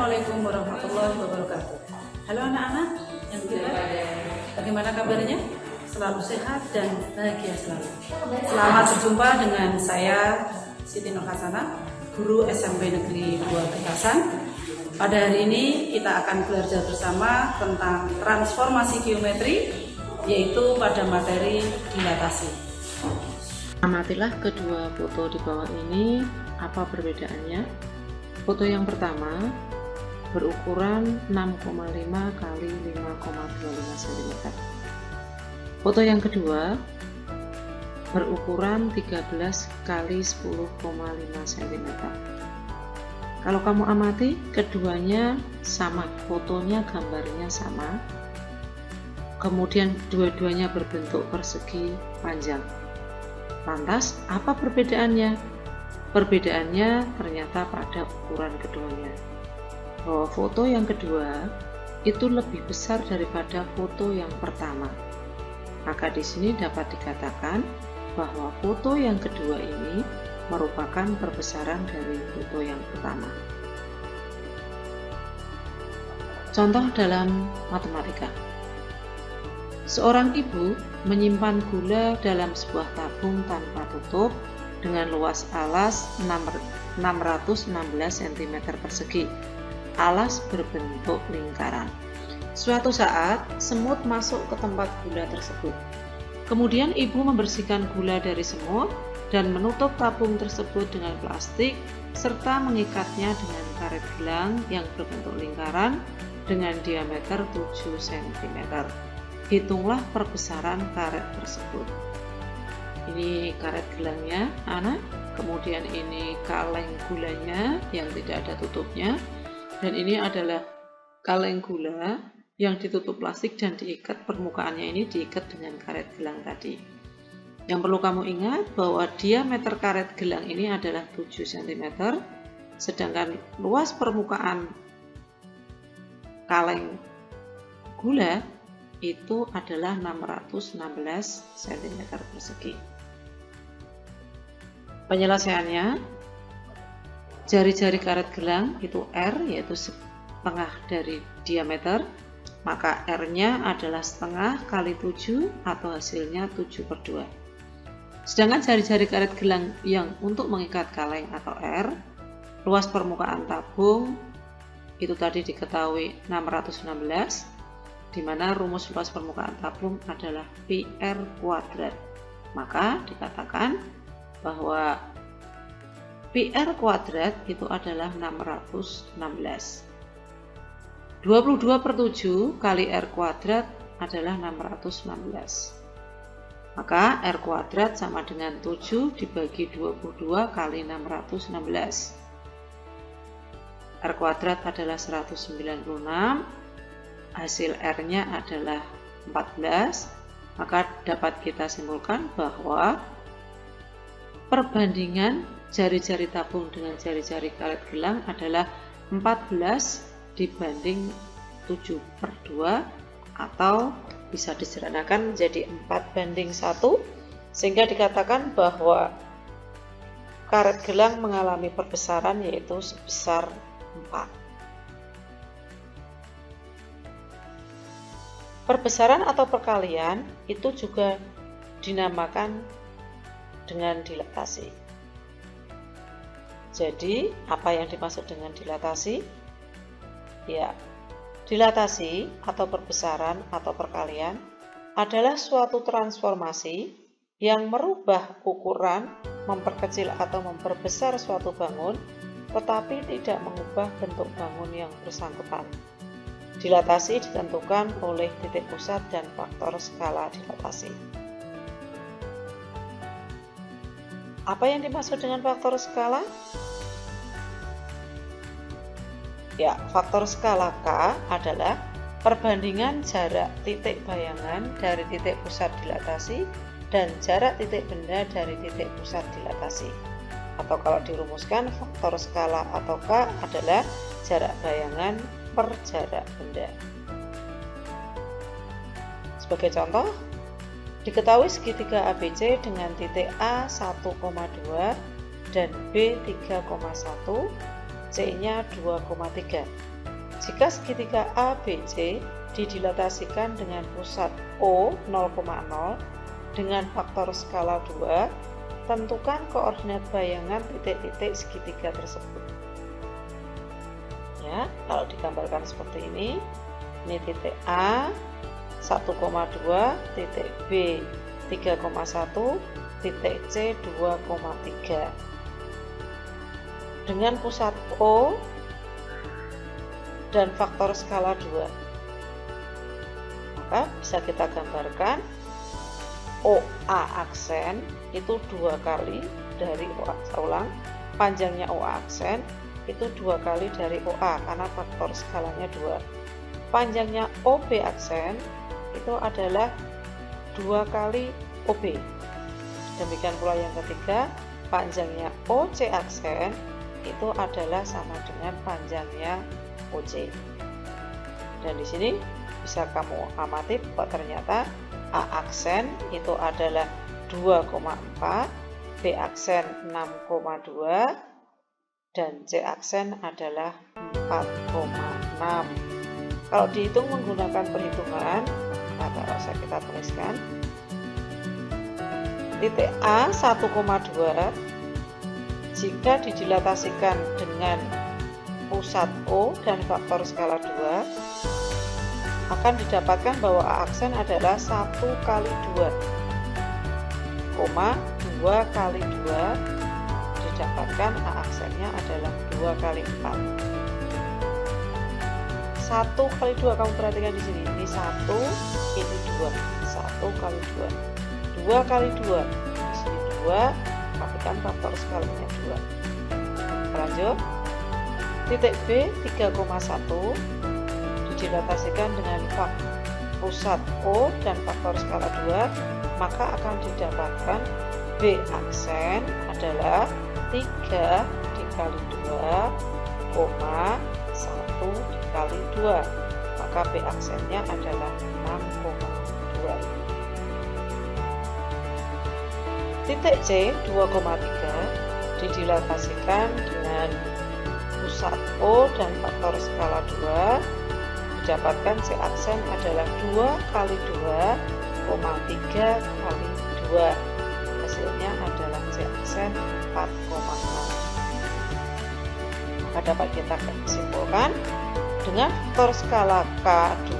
Assalamualaikum warahmatullahi wabarakatuh. Halo anak-anak yang hebat, bagaimana kabarnya? Selalu sehat dan bahagia selalu. Selamat berjumpa dengan saya Siti Nur Hasanah, guru SMP Negeri 2 Bekasan. Pada hari ini kita akan belajar bersama tentang transformasi geometri, yaitu pada materi dilatasi. Amatilah kedua foto di bawah ini, apa perbedaannya? Foto yang pertama berukuran 6,5 kali 5,25 cm. Foto yang kedua berukuran 13 kali 10,5 cm. Kalau kamu amati, keduanya sama, fotonya gambarnya sama. Kemudian dua-duanya berbentuk persegi panjang. Lantas, apa perbedaannya? Perbedaannya ternyata pada ukuran keduanya. Bahwa foto yang kedua itu lebih besar daripada foto yang pertama. Maka di sini dapat dikatakan bahwa foto yang kedua ini merupakan perbesaran dari foto yang pertama. Contoh dalam matematika. Seorang ibu menyimpan gula dalam sebuah tabung tanpa tutup dengan luas alas 616 cm persegi. Alas berbentuk lingkaran. Suatu saat, semut masuk ke tempat gula tersebut. Kemudian ibu membersihkan gula dari semut dan menutup tabung tersebut dengan plastik serta mengikatnya dengan karet gelang yang berbentuk lingkaran dengan diameter 7 cm. Hitunglah perbesaran karet tersebut. Ini karet gelangnya, anak. Kemudian ini kaleng gulanya yang tidak ada tutupnya. Dan ini adalah kaleng gula yang ditutup plastik dan diikat, permukaannya ini diikat dengan karet gelang tadi. Yang perlu kamu ingat bahwa diameter karet gelang ini adalah 7 cm, sedangkan luas permukaan kaleng gula itu adalah 616 cm persegi. Penyelesaiannya, jari-jari karet gelang itu R, yaitu setengah dari diameter, maka R-nya adalah setengah kali 7 atau hasilnya 7/2. Sedangkan jari-jari karet gelang yang untuk mengikat kaleng atau R, luas permukaan tabung itu tadi diketahui 616, di mana rumus luas permukaan tabung adalah PR kuadrat. Maka dikatakan bahwa PR kuadrat itu adalah 616. 22/7 kali R kuadrat adalah 616. Maka R kuadrat sama dengan 7 dibagi 22 kali 616. R kuadrat adalah 196. Hasil R-nya adalah 14, maka dapat kita simpulkan bahwa perbandingan jari-jari tabung dengan jari-jari karet gelang adalah 14 dibanding 7/2, atau bisa disederhanakan menjadi 4:1, sehingga dikatakan bahwa karet gelang mengalami perbesaran yaitu sebesar 4. Perbesaran atau perkalian itu juga dinamakan dengan dilatasi. Jadi, apa yang dimaksud dengan dilatasi? Ya, dilatasi atau perbesaran atau perkalian adalah suatu transformasi yang merubah ukuran, memperkecil atau memperbesar suatu bangun, tetapi tidak mengubah bentuk bangun yang bersangkutan. Dilatasi ditentukan oleh titik pusat dan faktor skala dilatasi. Apa yang dimaksud dengan faktor skala? Ya, faktor skala K adalah perbandingan jarak titik bayangan dari titik pusat dilatasi dan jarak titik benda dari titik pusat dilatasi. Atau kalau dirumuskan, faktor skala atau K adalah jarak bayangan per jarak benda. Sebagai contoh, diketahui segitiga ABC dengan titik A 1,2 dan B 3,1, C-nya 2,3. Jika segitiga ABC didilatasikan dengan pusat O 0,0 dengan faktor skala 2, tentukan koordinat bayangan titik-titik segitiga tersebut. Ya, kalau digambarkan seperti ini titik A 1,2, titik B 3,1, titik C 2,3. Dengan pusat O dan faktor skala 2, maka bisa kita gambarkan OA aksen itu 2 kali dari OA. Saya ulang, panjangnya OA aksen itu 2 kali dari OA karena faktor skalanya 2. Panjangnya OB aksen itu adalah 2 kali OB. Demikian pula yang ketiga, panjangnya OC aksen itu adalah sama dengan panjangnya OC. Dan di sini bisa kamu amati bahwa ternyata A aksen itu adalah 2,4, B aksen 6,2, dan C aksen adalah 4,6. Kalau dihitung menggunakan perhitungan, maka bisa kita tuliskan titik A 1,2 jika didilatasikan dengan pusat O dan faktor skala 2, akan didapatkan bahwa A aksen adalah 1 kali 2, 2 kali 2, didapatkan A aksennya adalah 2 kali 4. 1 kali 2, kamu perhatikan di sini, ini 1, ini 2, 1 kali 2, 2 kali 2, di sini 2, perhatikan faktor skalanya 2. Lanjut, titik B 3,1 didilatasikan dengan pusat O dan faktor skala 2, maka akan didapatkan B aksen adalah 3 dikali 2, 1 dikali 2, maka B aksennya adalah 6,2. Titik C 2,3 didilatasikan dengan pusat O dan faktor skala 2, didapatkan C aksen adalah 2 kali 2, 3 kali 2, hasilnya adalah C aksen 4,6. Maka dapat kita simpulkan dengan faktor skala K2,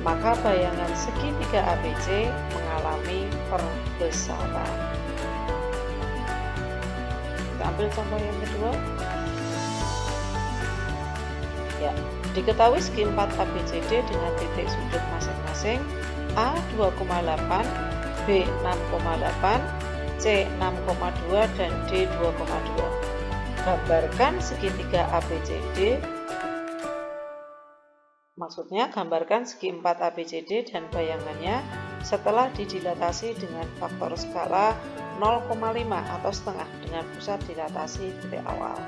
maka bayangan segitiga ABC mengalami perbesaran. Kita ambil contoh yang kedua. Ya, diketahui segi 4 ABCD dengan titik sudut masing-masing A 2,8, B 6,8, C 6,2 dan D 2,2. Gambarkan segitiga ABCD. Maksudnya gambarkan segi 4 ABCD dan bayangannya setelah didilatasi dengan faktor skala 0,5 atau setengah dengan pusat dilatasi titik awal.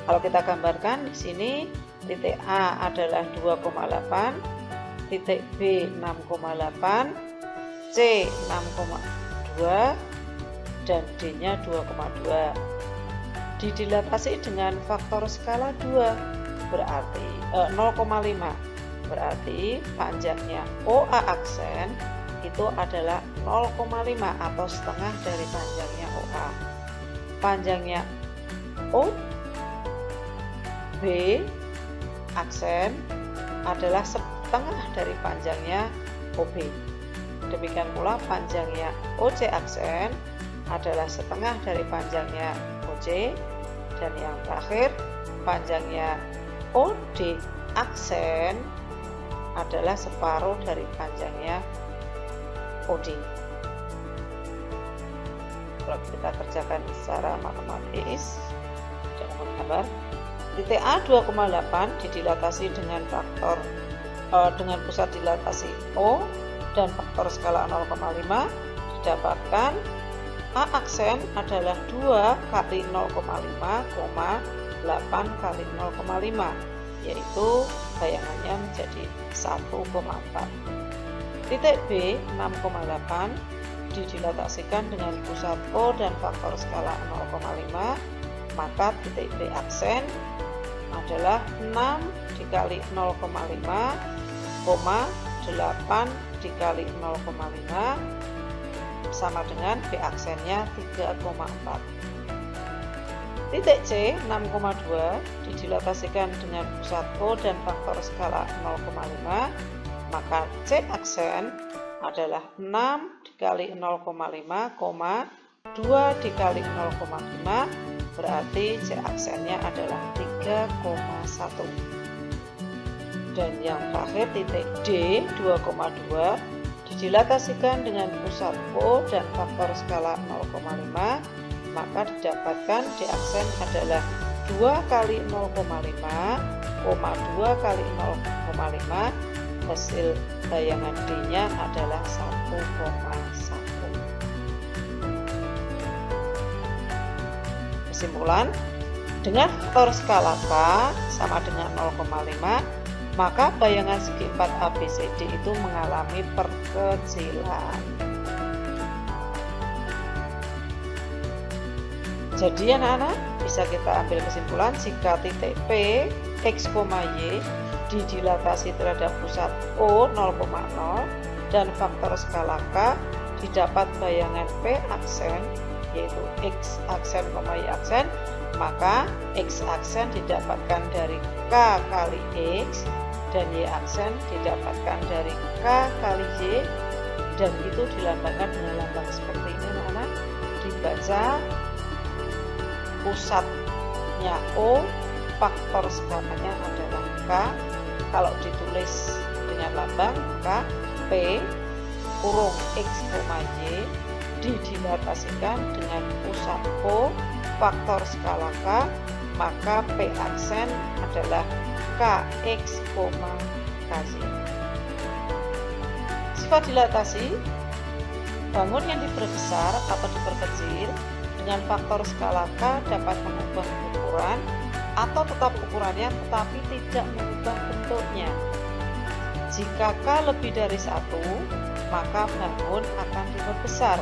Kalau kita gambarkan di sini, titik A adalah 2,8, titik B 6,8, C 6,2 dan D-nya 2,2. Didilatasi dengan faktor skala 2 berarti 0,5, berarti panjangnya OA aksen itu adalah 0,5 atau setengah dari panjangnya OA. Panjangnya OB aksen adalah setengah dari panjangnya OB. Demikian pula panjangnya OC aksen adalah setengah dari panjangnya OC, dan yang terakhir panjangnya OD aksen adalah separuh dari panjangnya OD. Kalau kita kerjakan secara matematis, jangan gambar. Titik A 2,8 didilatasi dengan faktor dengan pusat dilatasi O dan faktor skala 0,5, didapatkan A aksen adalah 2 kali 0,5, 8 kali 0,5, yaitu bayangannya menjadi 1,4. Titik B 6,8 didilatasikan dengan pusat O dan faktor skala 0,5, maka titik B aksen adalah 6 dikali 0,5, 8 dikali 0,5 sama dengan B aksennya 3,4. Titik C 6,2 didilatasikan dengan pusat O dan faktor skala 0,5, maka C aksen adalah 6 dikali 0,5, 2 dikali 0,5, berarti C aksennya adalah 3,1. Dan yang terakhir titik D 2,2 didilatasikan dengan pusat O dan faktor skala 0,5, maka didapatkan D aksen adalah 2 kali 0,5, 2 kali 0,5, hasil bayangan D-nya adalah 1,1. Kesimpulan, dengan faktor skala K sama dengan 0,5, maka bayangan segi 4 ABCD itu mengalami perkecilan. Jadi anak-anak, bisa kita ambil kesimpulan jika titik P, X, Y didilatasi terhadap pusat O 0,0 dan faktor skala K didapat bayangan P aksen yaitu X aksen, Y aksen, maka X aksen didapatkan dari K kali X dan Y aksen didapatkan dari K kali Y, dan itu dilambangkan dengan lambang seperti ini anak-anak. Dibaca pusatnya O, faktor skalanya adalah K. Kalau ditulis dengan lambang maka P kurung X, Y didilatasikan dengan pusat O, faktor skala K, maka P aksen adalah KX, KY. Sifat dilatasi, bangun yang diperbesar atau diperkecil dengan faktor skala K dapat mengubah ukuran atau tetap ukurannya tetapi tidak mengubah bentuknya. Jika K lebih dari 1, maka bangun akan diperbesar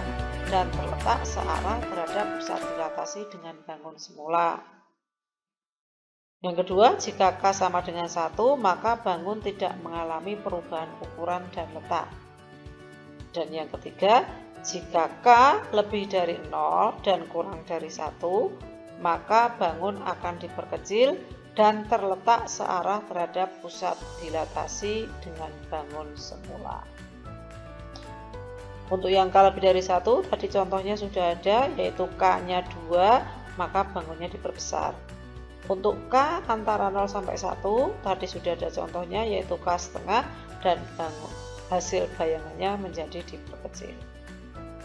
dan terletak searah terhadap pusat dilatasi dengan bangun semula. Yang kedua, jika K sama dengan 1, maka bangun tidak mengalami perubahan ukuran dan letak. Dan yang ketiga, jika K lebih dari 0 dan kurang dari 1, maka bangun akan diperkecil dan terletak searah terhadap pusat dilatasi dengan bangun semula. Untuk yang K lebih dari 1, tadi contohnya sudah ada, yaitu K-nya 2, maka bangunnya diperbesar. Untuk K antara 0 sampai 1, tadi sudah ada contohnya, yaitu K setengah, dan hasil bayangannya menjadi diperkecil.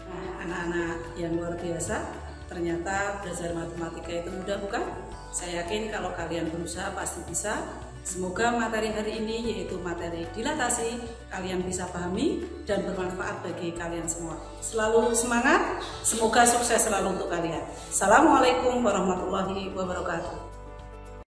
Nah, anak-anak yang luar biasa, ternyata belajar matematika itu mudah bukan? Saya yakin kalau kalian berusaha pasti bisa. Semoga materi hari ini yaitu materi dilatasi kalian bisa pahami dan bermanfaat bagi kalian semua. Selalu semangat, semoga sukses selalu untuk kalian. Assalamualaikum warahmatullahi wabarakatuh.